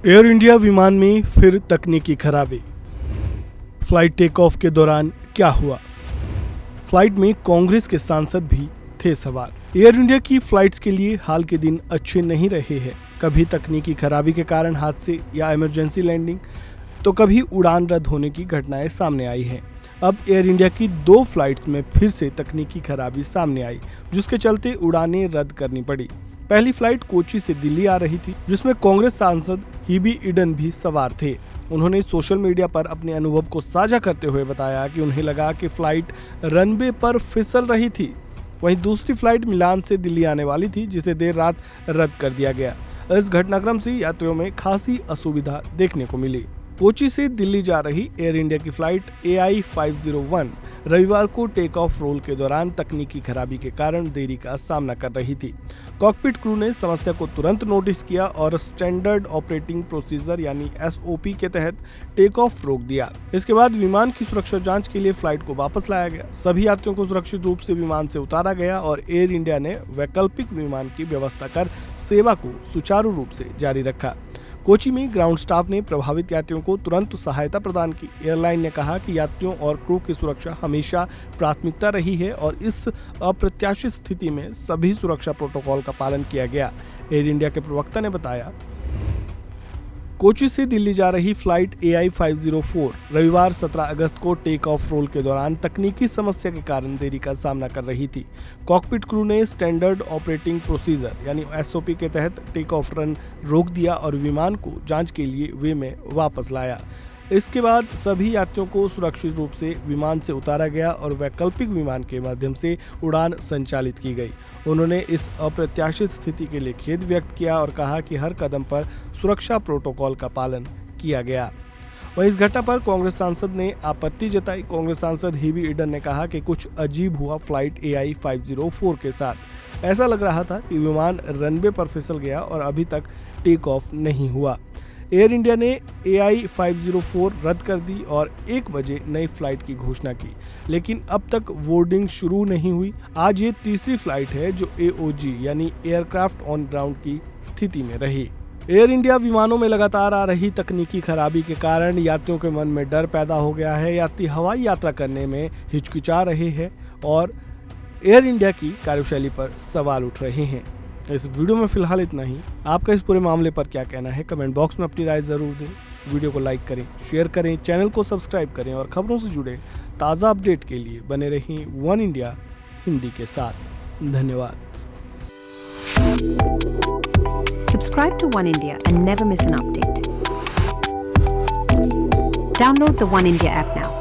Air India विमान में फिर तकनीकी खराबी। फ्लाइट टेक ऑफ के दौरान क्या हुआ? फ्लाइट में कांग्रेस के सांसद भी थे सवार। एयर इंडिया की फ्लाइट्स के लिए हाल के दिन अच्छे नहीं रहे हैं। कभी तकनीकी खराबी के कारण हादसे या इमरजेंसी लैंडिंग, तो कभी उड़ान रद्द होने की घटनाएं सामने आई हैं। अब एयर इंडिया की 2 फ्लाइट्स में फिर से तकनीकी खराबी सामने आई, जिसके चलते उड़ानें रद्द करनी पड़ी। पहली फ्लाइट कोची से दिल्ली आ रही थी, जिसमें कांग्रेस सांसद हिबी ईडन भी सवार थे। उन्होंने सोशल मीडिया पर अपने अनुभव को साझा करते हुए बताया कि उन्हें लगा कि फ्लाइट रनवे पर फिसल रही थी। वहीं दूसरी फ्लाइट मिलान से दिल्ली आने वाली थी, जिसे देर रात रद्द कर दिया गया। इस घटनाक्रम से यात्रियों में खासी असुविधा देखने को मिली। कोची से दिल्ली जा रही एयर इंडिया की फ्लाइट AI-501 रविवार को टेक ऑफ रोल के दौरान तकनीकी खराबी के कारण देरी का सामना कर रही थी। कॉकपिट क्रू ने समस्या को तुरंत नोटिस किया और स्टैंडर्ड ऑपरेटिंग प्रोसीजर यानी SOP के तहत टेक ऑफ रोक दिया। इसके बाद विमान की सुरक्षा जांच के लिए फ्लाइट को वापस लाया गया। सभी यात्रियों को सुरक्षित रूप से विमान से उतारा गया और एयर इंडिया ने वैकल्पिक विमान की व्यवस्था कर सेवा को सुचारू रूप से जारी रखा। कोची में ग्राउंड स्टाफ ने प्रभावित यात्रियों को तुरंत सहायता प्रदान की। एयरलाइन ने कहा कि यात्रियों और क्रू की सुरक्षा हमेशा प्राथमिकता रही है और इस अप्रत्याशित स्थिति में सभी सुरक्षा प्रोटोकॉल का पालन किया गया। एयर इंडिया के प्रवक्ता ने बताया, कोची से दिल्ली जा रही फ्लाइट AI-504 रविवार 17 अगस्त को टेक ऑफ रोल के दौरान तकनीकी समस्या के कारण देरी का सामना कर रही थी। कॉकपिट क्रू ने स्टैंडर्ड ऑपरेटिंग प्रोसीजर यानी SOP के तहत टेक ऑफ रन रोक दिया और विमान को जांच के लिए वे में वापस लाया। इसके बाद सभी यात्रियों को सुरक्षित रूप से विमान से उतारा गया और वैकल्पिक विमान के माध्यम से उड़ान संचालित की गई। उन्होंने इस अप्रत्याशित स्थिति के लिए खेद व्यक्त किया और कहा कि हर कदम पर सुरक्षा प्रोटोकॉल का पालन किया गया। वहीं इस घटना पर कांग्रेस सांसद ने आपत्ति जताई। कांग्रेस सांसद हिबी ईडन ने कहा कि कुछ अजीब हुआ फ्लाइट AI-504 के साथ। ऐसा लग रहा था कि विमान रनवे पर फिसल गया और अभी तक टेक ऑफ नहीं हुआ। एयर इंडिया ने AI-504 रद्द कर दी और 1 बजे नई फ्लाइट की घोषणा की, लेकिन अब तक बोर्डिंग शुरू नहीं हुई। आज ये तीसरी फ्लाइट है जो AOG यानी एयरक्राफ्ट ऑन ग्राउंड की स्थिति में रही। एयर इंडिया विमानों में लगातार आ रही तकनीकी खराबी के कारण यात्रियों के मन में डर पैदा हो गया है। यात्री हवाई यात्रा करने में हिचकिचा रहे हैं और एयर इंडिया की कार्यशैली पर सवाल उठ रहे हैं। इस वीडियो में फिलहाल इतना ही। आपका इस पूरे मामले पर क्या कहना है? कमेंट बॉक्स में अपनी राय जरूर दें। वीडियो को लाइक करें, शेयर करें, चैनल को सब्सक्राइब करें और खबरों से जुड़े ताज़ा अपडेट के लिए बने रहें वन इंडिया हिंदी के साथ। धन्यवाद। Subscribe to One India and never miss an update. Download the One India app now.